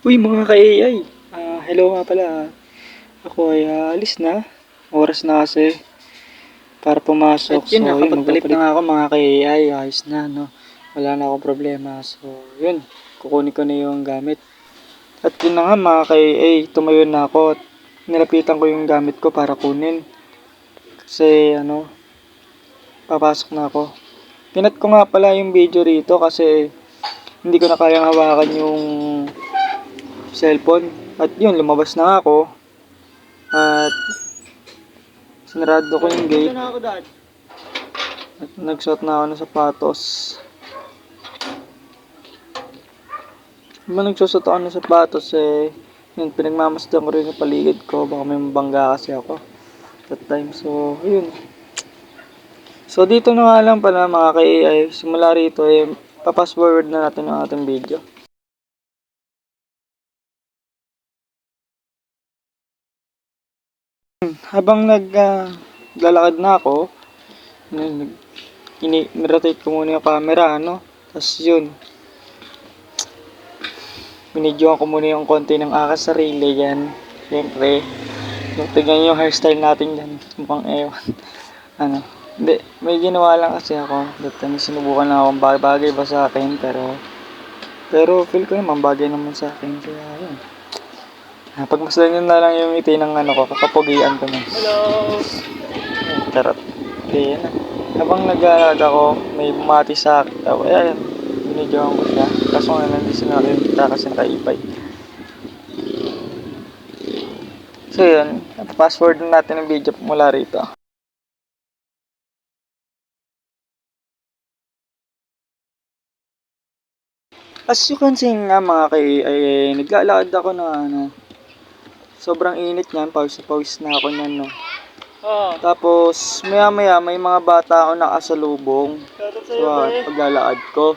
Uy mga ka-AI, hello nga pala. Ako ay alis na. Oras na kasi para pumasok. At yun, nakapagpalit magpapalit na nga ako mga ka-AI. Ayos na, no? Wala na akong problema. So, yun. Kukunin ko na yung gamit. At yun na nga mga ka-AI, tumayo na ako at nilapitan ko yung gamit ko para kunin. Kasi, papasok na ako. Pinat ko nga pala yung video rito kasi hindi ko na kayang hawakan yung cellphone. At yun, lumabas na nga ako. At sinarado ko yung gate. na ako, Dad. At nagsuot na ako ng sapatos. Habang nagsusot ako ng sapatos yun, pinagmamasdan ko rin yung paligid ko. Baka may mabangga kasi ako that time. So, yun. So, dito na nga lang pala mga ka-AI. Simula rito papass forward na natin ang ating video. Habang naglalakad na ako, ni-rotate ko muna yung camera, Tapos yun, binidyoan ko muna yung konti ng aking sarili yan. Siyempre, tignan yung hairstyle natin dyan. Mukhang ewan. Hindi, may ginawa lang kasi ako. That time, sinubukan lang akong bagay ba sa akin, pero feel ko naman bagay naman sa akin. Kaya yun. Pagmasdan nyo na lang yung ngiti ng kakapugian ko na. Hello! Charot. Okay, yan na. Habang nag-aalag ako, may bumati sa akin. Ayan, binidyoan ko siya. Kaso nga nandito na rin kasi nakaipay. So yun, fast forward na natin ang video mula rito. As you can see nga mga ay naglalakad ako na sobrang init niyan, pawis na ako niyan, no. Tapos maya maya may mga bata ako nakasalubong sa paglalakad ko.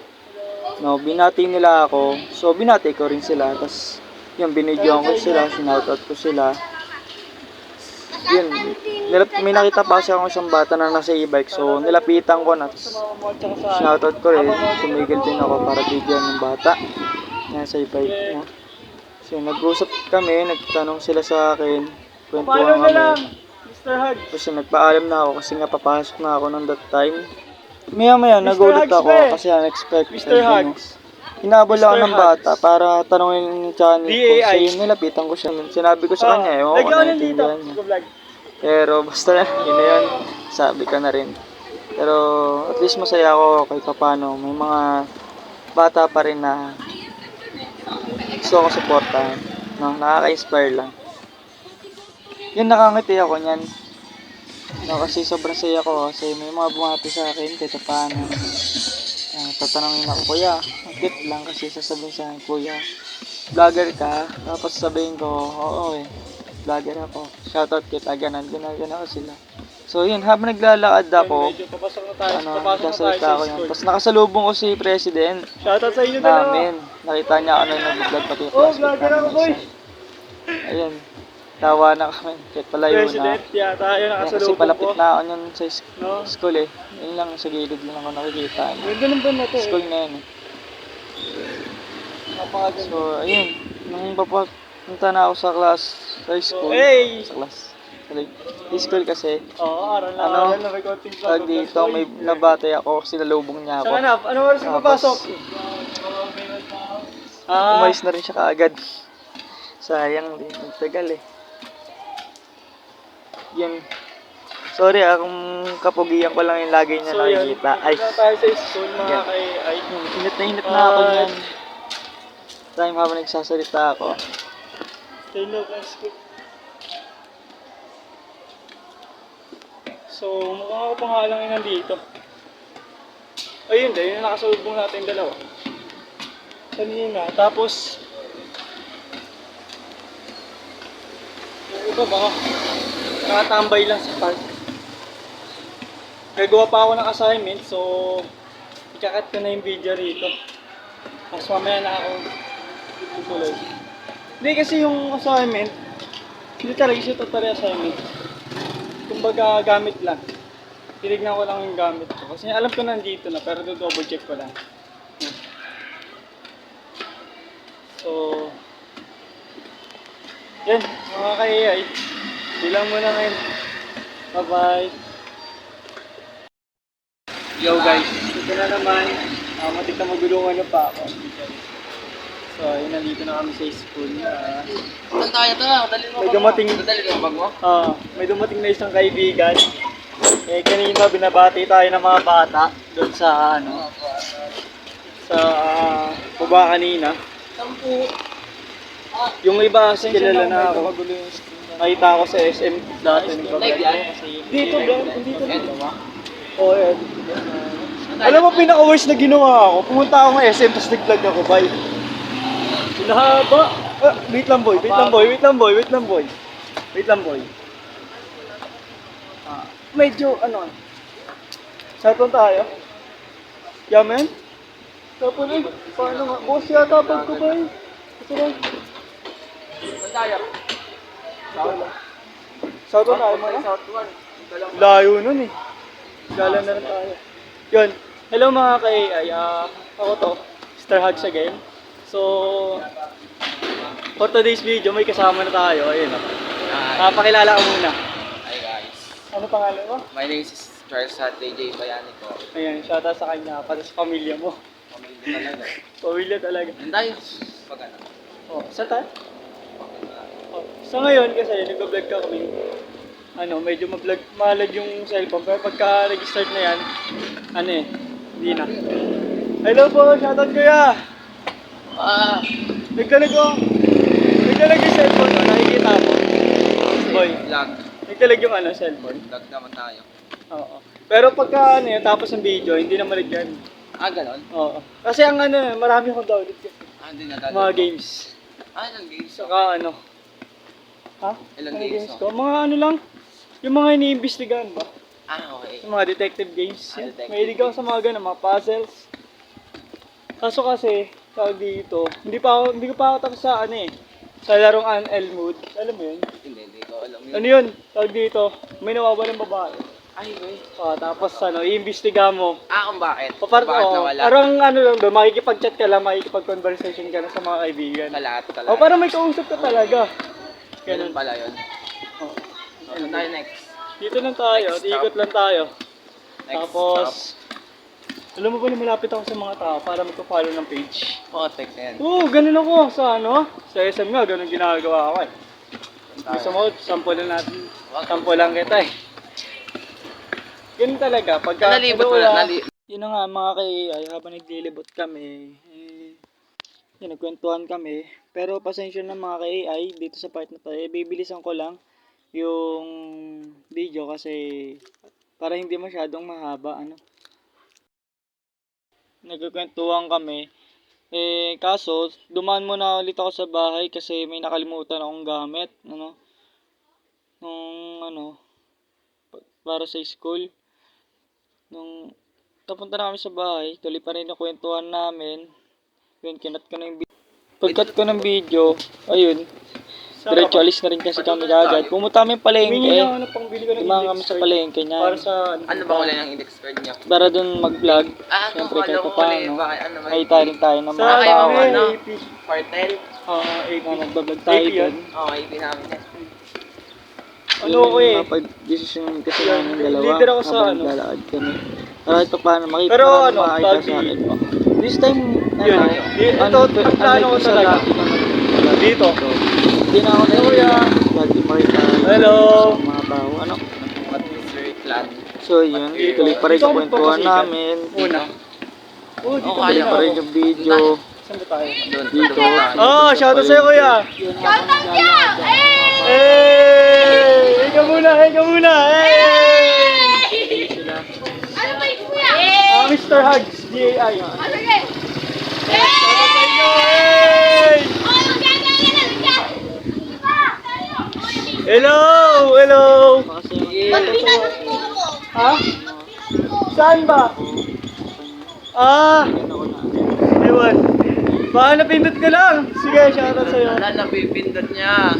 No, binati nila ako. So binati ko rin sila. Tapos yung binidyoan ko sila, sinoutout ko sila. Yun, may nakita pa kasi akong isang bata na nasa e-bike. So nilapitan ko na. Shoutout ko rin. Tumigil din ako para bigyan ng bata nasa e-bike mo. So nag-usap kami, nagtanong sila sa akin. Kwentuhan kami. Mr. Hugs. Kasi nagpaalam na ako kasi nga papasok na ako nung that time. Maya nagulat ako kasi unexpected. Mr. Hugs. Hinabol ako ng bata para tanongin yung channel ko. DAI. So nilapitan ko siya. Sinabi ko sa kanya, ewan ko na intindihan niya. Pero basta yun na yun, sabi ka na rin. Pero at least masaya ako kahit papano. May mga bata pa rin na gusto ko supportahan. No, nakaka-inspire lang. Yun, nakangiti ako niyan. No, kasi sobrang saya ko kasi may mga bumati sa akin kahit paano. Tatanungin ako, kuya, ang cute lang kasi sasabihin sa akin, kuya, vlogger ka? Tapos sabihin ko, oo vlogger ako. Shoutout kita, ganun ako sila. So yun, habang naglalakad ako, Papasok na tayo. nagsasalita ako yan. Tapos nakasalubong ko si President Shoutout sa inyo dalawa. namin. Nakita niya ako na nag-vlog pati yung classmate Vlogger ako, namin boy. isa. Ayun, tawa na kami. Kahit palayo na. President, yata yun Kasi nakasalubong palapit ko. na ako nun sa No? school Yun lang, sa gilid lang ako nakikita. Ganda ng ban na to. School na yun Napakaganda. So, ayun. Nung papunta na ako sa school. Hey! Sa class. Sa school kasi, Oo, aral na may konting pag dito, may nabate ako, sinalubong niya ako. Saan na? Ano oras ka papasok? Umalis na rin siya kaagad. Sayang din, nagtagal Yun. Sorry kung kapugian ko lang yung lagay niya nakikita. Ay, tayo sa school mga kay init na ako niyan. Time habang nagsasalita ako. Say no ka school. So, mukhang ako pa nga lang yung nandito. Ayun, dahil yung nakasalubong natin yung dalawa. Kanina, tapos yung iba baka nakatambay lang sa park. Gagawa pa ako ng assignment, so ikakat ko na yung video rito. Tapos mamaya na ako tutuloy. Hindi kasi yung assignment, hindi talaga siya totally assignment. Kumbaga gamit lang. Tinignan ko lang yung gamit ko. Kasi alam ko nandito na, pero double check ko lang. So, Yan, mga ka-AI. Bilang muna ngayon. Bye-bye. Yo guys, ito na naman. Matik na magulungan na pa ako. So, ayun, nandito na kami sa school. Saan tayo to? Dali mo May bag mo. dumating, Dali mo bag mo. may dumating na isang kaibigan. Kanina binabati tayo ng mga bata doon sa sa baba kanina. Sampu. Yung iba kasi kilala na ako. Nakita ako sa SM dati. Live yan? Dito bro, dito. Oo, yan. Alam mo, pinaka-worst na ginawa ako. Pumunta ako ng SM, tapos nag-vlog ako, bye. Pinahaba. Wait lang boy, wait lang boy, wait lang boy, wait lang boy. Wait lang boy. Medyo, shoutout tayo. Yeah, man? Tapos paano nga? Boss yata pag ko ba eh? Ito lang. Saan tayo? Shoutout tayo mo na? Layo nun eh. Gala na rin tayo. Yun. Hello mga ka-AI. Ako to. Star Hugs again. So, for today's video, may kasama na tayo. Ayun. Pakilala ko muna. Hi guys. Ano pangalan mo? My name is Charles JJ Bayanico. Ayan, shoutout sa kanya. Pati sa pamilya mo. Pamilya talaga. Pamilya talaga. Saan tayo? Pag ano? Oh, saan tayo? Oh, sa ngayon kasi nag-vlog ka kami. Medyo malag yung cellphone. Pero pagka-registered na yan, hindi na. Hello po, shoutout kuya! Nagkalag yung cellphone mo, nakikita mo. Boy, Vlog. nagkalag yung cellphone. Vlog naman tayo. Oo. Pero pagka tapos ng video, hindi na malag yan. Ganon? Oo. Kasi ang marami akong download kasi. Hindi na Mga games. Ilang games? Saka ha? Ilang Ano games, ko? Mga lang. Yung mga iniimbestigahan ba? Okay. Yung mga detective games. Detective Mahilig ako sa mga ganun, mga puzzles. Kaso kasi, tawag dito, hindi ko pa ako tapos sa sa larong Unel Mood. Alam mo yun? Hindi ko alam yun. Ano yun? Tawag dito, may nawawalang babae. Ay, boy. Tapos iimbestiga mo. Kung bakit? Bakit nawala? Parang lang doon, makikipag-chat ka lang, makikipag-conversation ka na sa mga kaibigan. Sa lahat. Parang may kausap ka talaga. Ganun pala yun. Oo. Saan tayo next? Dito lang tayo, Next stop. ikot lang tayo. Next Tapos, alam mo ba na malapit ako sa mga tao para magpa-follow ng page? Potek na yan. Oo, ganun ako sa sa SM nga, ganun ginagawa ko eh. Gusto mo, sample lang natin. Sample lang kita eh. Ganun talaga, pagka... Nalibot mo na. Yun na nga mga kay habang naglilibot kami, nagkwentuhan kami. Pero pasensya na mga kay dito sa part na to, bibilisan ko lang yung video kasi para hindi masyadong mahaba, Nagkukwentuhan kami. Kaso, dumaan muna ulit ako sa bahay kasi may nakalimutan akong gamit, para sa school. Nung napunta na kami sa bahay, tuloy pa rin yung kwentuhan namin. Yun, kinat ko na yung video. Pagkat ko ng video, ayun, diretso alis na rin kasi kami kagad. Pumunta kami palengke. Tumama kami sa palengke niya. Ano ba kulay ng index card niya? Para dun mag-vlog. Siyempre kahit pa paano. Nakita rin tayo ng mga Sa tao. Quartel? Na nagbablog tayo dun. IP namin yan. Napag-desisyon kasi namin dalawa. Leader ako sa naglalakad kami. Para ito paano makita. Pero makita sa akin. This time, Yun. Ito, ang plano ko talaga. Dito. Hindi na ako na lagi makita. Hello. Sa mga tao. What is your clan? So yun, tuloy pa rin yung kwentuhan namin. Kaya Pa rin yung video. Saan ba tayo? Doon. Dito. Shoutout sa'yo kuya. Shoutout niya! Hey! Ikaw muna, Ano ba yung kuya? Mr. Hugs, DAI. Oh, sige. Shoutout sa inyo, Hey! Oh, magkakaroon. Hello! Hello! Magpinanong mo ako. Ha? Saan ba? Ewan. Baka napindot ka lang. Sige, shoutout sa'yo. Wala, napipindot niya.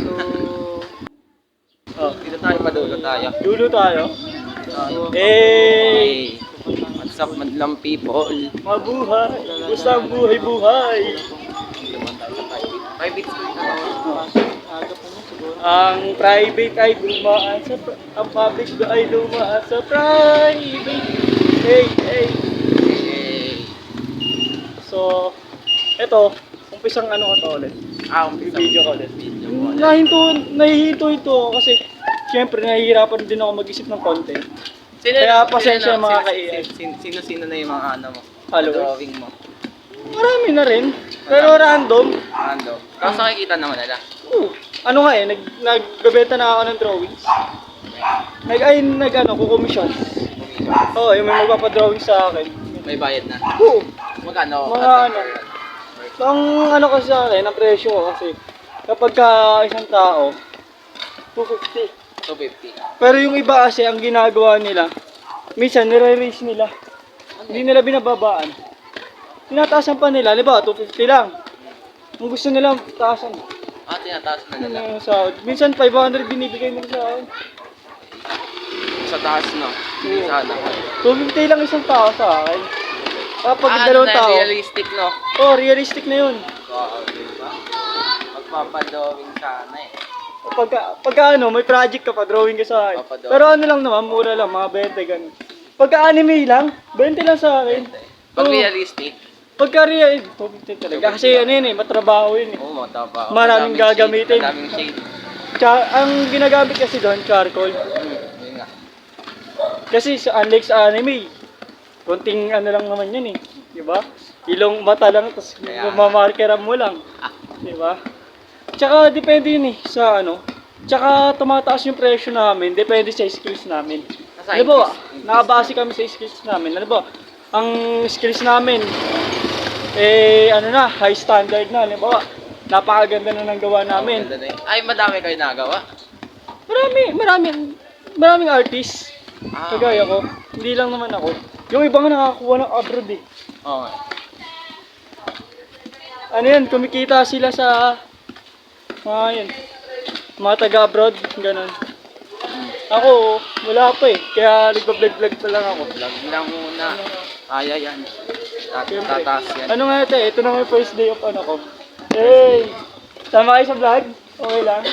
Dito tayo, padulo tayo. Dulo tayo. Hey! What's up, madlang people? Mabuhay! Basta ang buhay-buhay! Luman tayo sa 5 bits. 5 bits ko ito. Ang private ay dumaan sa ang public ay dumaan sa private. Hey, hey. Eh, So, eto, umpisang ano ko to ulit. umpisa Video mo. ko ulit. Video mo ulit. Nahihinto ito kasi syempre nahihirapan din ako mag-isip ng content. Kaya pasensya mga ka-AI. Sino na yung mga ano mo? Followers? Drawing mo. Marami na rin, pero random. Ando. Tapos nakikita naman nila. Ano nga eh, nagbebenta na ako ng drawings. Kukomisyon. Commission. Oo, yung may magpapadrawing sa akin. May bayad na. Oo. Magkano? Mga ano. Ang ano kasi sa akin, ang presyo ko kasi, kapag ka isang tao, 250. 250. Pero yung iba kasi, ang ginagawa nila, minsan nire-raise nila. Hindi nila binababaan. Tinataasan pa nila, di ba? 250 lang. Kung gusto nila, taasan. Tinataas na Ano nila. yung sahod? Minsan 500 binibigay nila sa akin. Sa taas, no? Hindi sana. 250 lang isang tao sa akin. Kapag dalawang tao. Realistic, no? Oh, realistic na yun. Oo, diba? Magpapadrawing sana eh. Pagka ano, may project ka pa, drawing ka sa akin. Papadrawing. Pero ano lang naman, mura lang, mga 20 ganun. Pagka anime lang, 20 lang sa akin. Pag Oo. realistic, Pagka real, 250 talaga. Kasi ano yun eh, matrabaho yun eh. oo, mataba. Maraming gagamitin. Madaming shade. Ang ginagamit kasi doon, charcoal. Yun nga. Kasi sa unlike sa anime, konting ano lang naman yun eh. Di ba? Ilong mata lang, tapos Kaya- mamarkeran mo lang. Di ba? Tsaka depende yun eh, sa ano. Tsaka tumataas yung presyo namin, depende sa skills namin. Nasa Ano ba? English. Nakabase kami sa skills namin. Ano ba? Ang skills namin, high standard na. Ano ba? Napakaganda na ng gawa namin. Ganda na yun. Ay, madami kayo nagawa. Maraming artist. Ah, Kagaya ko. Hindi lang naman ako. Yung ibang nakakuha ng abroad eh. Oo. Ano yan, kumikita sila sa mga taga-abroad, ganun. Ako, wala pa eh. Kaya nagpa-vlog pa lang ako. Vlog lang muna. Kaya yan. Siyempre. Tataas yan. Ano nga ito eh, ito na yung first day of ano ko. Hey! Sama kayo sa vlog? Okay lang?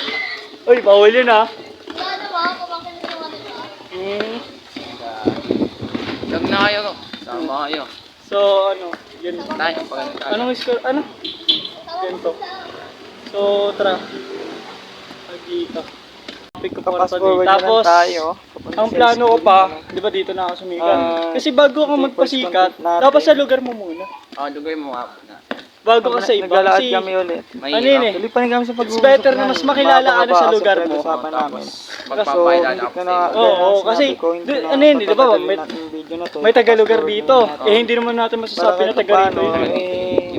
Uy, bawal yun ah. Ano ba? Pumangkin na yung ano ba? Vlog na kayo. Sama kayo. So, ano, yun. Tayo, pag ano tayo. Anong score? Ano? Ganito. So, tara. Dito. Topic ko para Fast today. forward na Tapos, lang tayo. ang plano ko pa, di ba dito na ako sumikat? Kasi bago ka okay, magpasikat, first content natin. dapat sa lugar mo muna. Lugay mo nga muna. Bago ka sa iba. Naglalakad Kasi, kami ulit. ano yun eh, Tuloy pa rin kami sa it's better na mas makilala ka na sa lugar mo. Usapan namin. Magpapailan hindi ako ka sa na, inyo. Oo, kasi, ano yun, di ba, may taga-lugar dito. Eh, hindi naman natin masasabi na taga rito yun.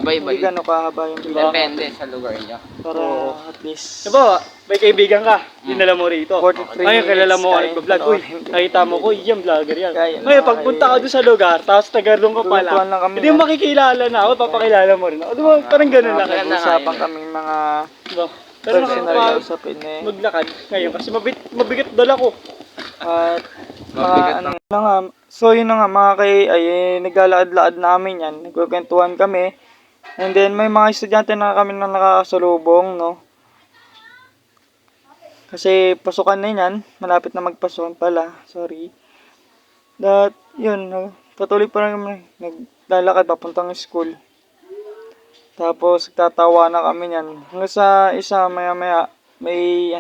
Iba-iba Hindi yun. gano'ng kahaba yung video. Depende sa lugar niya. Para at least Di ba, may kaibigan ka, dinala mo rito. 43 Ngayon, kilala mo ako minutes nagpa-vlog. Uy, nakita mo ko, yan, vlogger yan. Kaya, Ngayon, pagpunta ka doon sa lugar, tapos taga doon ka pala, Tutuan lang kami, hindi mo makikilala na ako, papakilala mo rin ako. Di ba, parang ganun lang. Kaya na nga usapan yun. kami mga Di ba? Pero personal nakakapag usapin eh. maglakad ngayon kasi mabigat dala ko. At mga Mabigat ano na nga. So yun na nga mga kay ay naglalakad-lakad namin yan. Nagkukwentuhan kami. And then may mga estudyante na kami na nakakasalubong, no. Kasi pasukan na yan. Malapit na magpasukan pala. Sorry. That yun, no. Patuloy pa rin kami naglalakad papuntang school. Tapos tatawa na kami niyan. Hanggang sa isa maya-maya may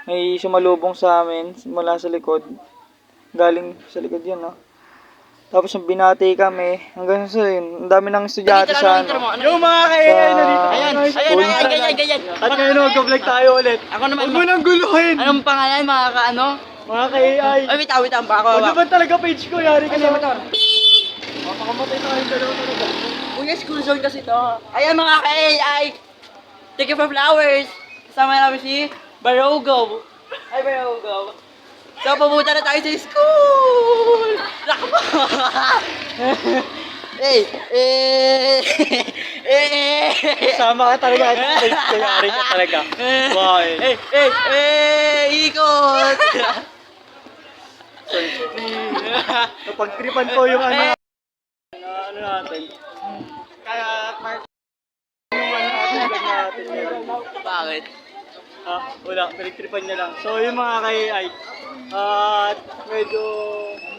may sumalubong sa amin mula sa likod. Galing sa likod 'yun, no. Tapos yung binati kami hanggang sa yun, ang dami ng estudyante sa ano. Yung mga kaibigan na dito. Ganyan. At ngayon mag-vlog tayo ulit. Ako naman. Huwag mo nang guluhin. Anong pangalan mga ka-ano? Mga ka-AI. Ay, wait lang pa ako. Ano ba talaga page ko? Yari ka sa mapakamatay tayo yung dalawa talaga. Kuya, school zone kasi to. Ayan mga ka-AI. Thank you for flowers. Kasama namin si Barogo. Ay, Barogo. So, pumunta na tayo sa school. Naka po. Sama ka talaga. Yari ka talaga. Wow. Ikot. Napagtripan ko yung ano natin. Kaya, yung ano natin, vlog natin. Bakit? Wala, pinagtripan niya lang. So yung mga kay Ike, at medyo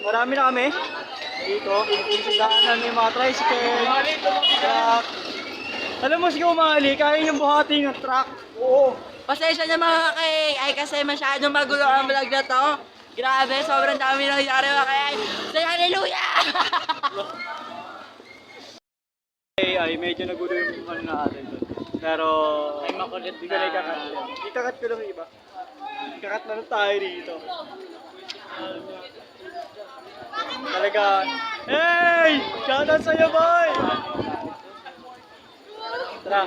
marami na kami dito. Sa daanan yung mga tricycle, truck. Alam mo, sige umali, kaya yung buhati ng truck. Oo. Pasensya na mga kay ay kasi masyadong magulo ang vlog na to. Grabe, sobrang dami nangyari mga kay. Say hallelujah! Ay, medyo nagulo yung ano natin doon. Pero, ay makulit. Hindi ko na ikakat. Ikakat ko lang yung iba. Ikakat na lang tayo dito. Talaga. Hey! Shoutout sa'yo, boy! Tara.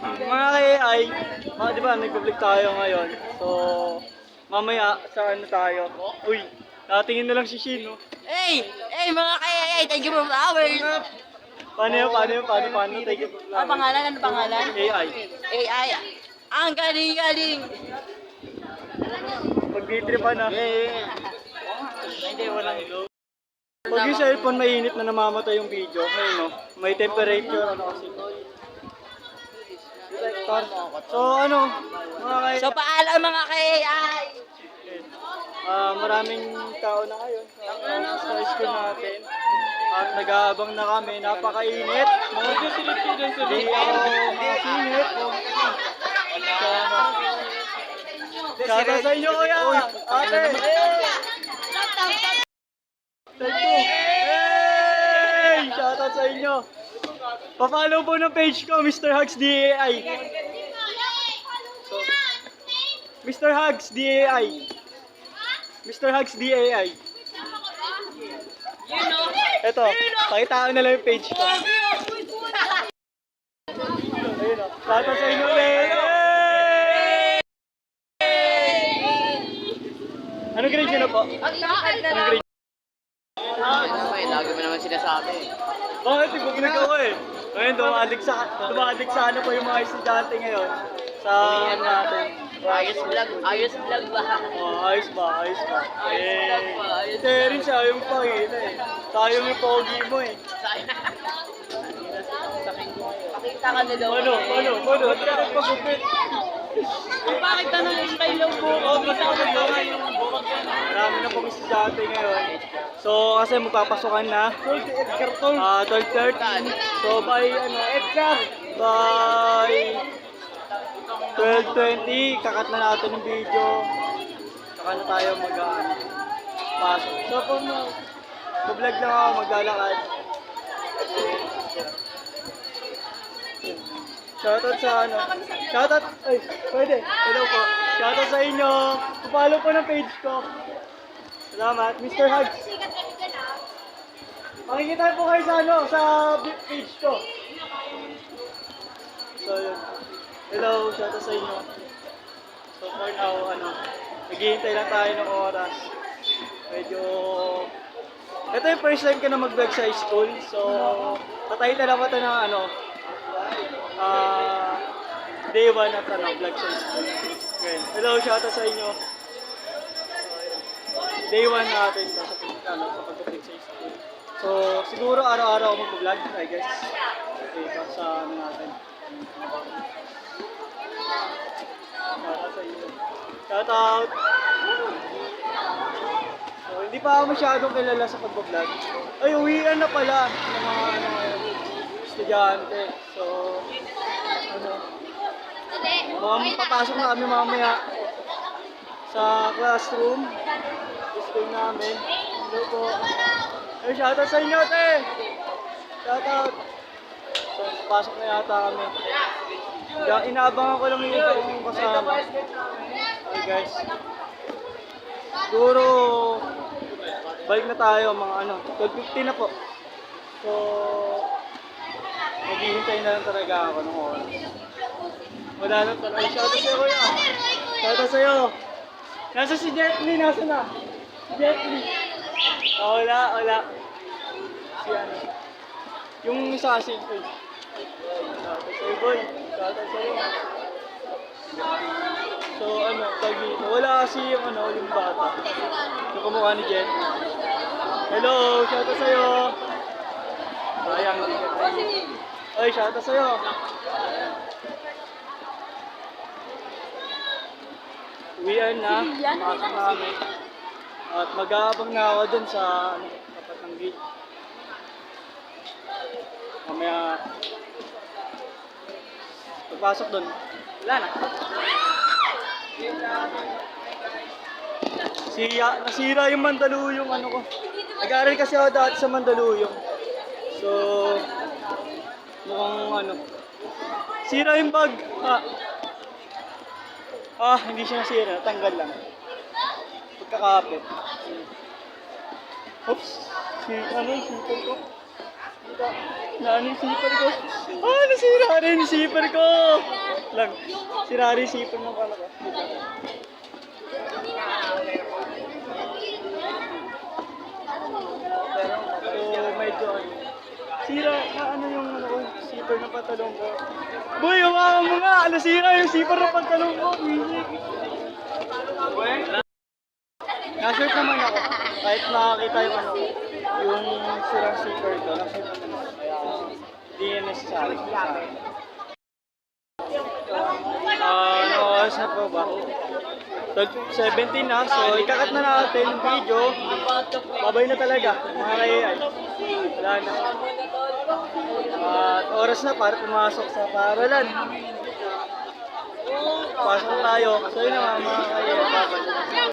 Mga kay di ba, nag-vlog tayo ngayon. So, mamaya, saan na tayo? Uy, natingin na lang si Shin, no? Hey! Hey mga kay ay, thank you for flowers! Paano yun? Paano? Take it. Ano pangalan? Ano pangalan? AI. AI. Ang galing-galing! Pag-tripan na. Hindi, walang ilo. Pag yung cellphone mainit na namamatay yung video, ngayon no, may temperature, ano kasi. So ano, mga kay... So paalam mga kay AI! maraming tao na ngayon sa school natin. At nag-aabang na kami, napakainit. Hindi ako makasingit. Shoutout sa inyo kuya! Ate! Thank you! Hey! Shoutout sa inyo! Pa-follow po ng page ko, Mr. Hugs DAI. Mr. Hugs DAI. Mr. Hugs DAI. Ito, pakita ko na lang yung page ko. Ayun o, shoutout sa inyo ulit! Anong grade yun na po? Anong grade? Lagi mo naman sinasabi. Bakit? Ibuglag ako eh. Ngayon, dumadik sa ano po yung mga estudyante ngayon. Sa ano natin. Ayos vlog ba? Oh, ayos ba? Ayos lang ba? Ayos Hindi rin siya yung pangina eh. Tayo yung pogi mo eh. Pakita ka na daw. Ano? Ba't ka nagpagupit? Bakit na nang style ng buko? Marami na pong estudyante ngayon. So, kasi magpapasokan na. 12:30. So, by by 12:20, kakat na natin yung video. Saka na tayo pasok. So, kung mag-vlog lang ako, maglalakad. Shoutout sa Shoutout, pwede. Hello po. Shoutout sa inyo. Follow po ng page ko. Salamat. Mr. Hugs. Makikita po kayo sa page ko. So, yun. Hello, shoutout sa inyo. So, for now, naghihintay lang tayo ng oras. Medyo... Ito yung first time ko na mag-vlog sa school. So, tatay na lang ko ito ng day 1 at vlog sa school. Okay. Hello, shoutout sa inyo. Day 1 natin sa pag-vlog sa school. So, siguro araw-araw ako mag-vlog, I guess. Okay, sa natin. Shoutout sa inyo. Shoutout! So, hindi pa ako masyadong kilala sa pag-vlog. Ay, uwian na pala ng mga estudyante. So, papasok na kami mamaya sa classroom. School namin. Hello po. Ay, shoutout sa inyo, te! Shoutout! So, papasok na yata kami. Inaabangan ko lang yung ibang kasama. Hi guys. Siguro, balik na tayo mga 12:50 na po. So, naghihintay na lang talaga ako ng oras. Wala na talaga. Shoutout sa'yo kuya. Shoutout sa'yo. Nasa si Jet Li, nasa na? Jet Li. Wala. Si yung isa kasi, shoutout sa'yo boy. Shoutout sa'yo. So tag dito. Wala kasi yung bata. Yung kumukha ni Jet. Hello, shoutout sa'yo. Sayang. Ay, shoutout sa'yo. tanghalian na. Pasok namin. At mag-aabang na ako dun sa tapat ng gate. Mamaya, pagpasok dun, wala na. Nasira yung Mandaluyong ano ko. Nag-aaral kasi ako dati sa Mandaluyong. So, mukhang ano. Sira yung bag. Hindi siya nasira. Tanggal lang. Pagkakapit. Oops. Yung zipper ko. Ano yung zipper ko? Nasira rin yung zipper ko. Lang. Sira rin yung zipper ng pala ko. So, medyo ano. Sira ano yung ano ko, zipper ng pantalon ko. Boy, umawa mo nga! Nasira yung zipper ng pantalon ko. Nashirt naman ako. Kahit nakakita yung ano, yung sirang zipper ko, nashirt naman ako. Kaya hindi yan necessary sa akin. Ano oras na po ba? 17 na, so ikakat na natin yung video. Babay na talaga, mga kay-AI. Wala na. At oras na para pumasok sa paaralan. Pasok tayo. So yun na mga kay-AI.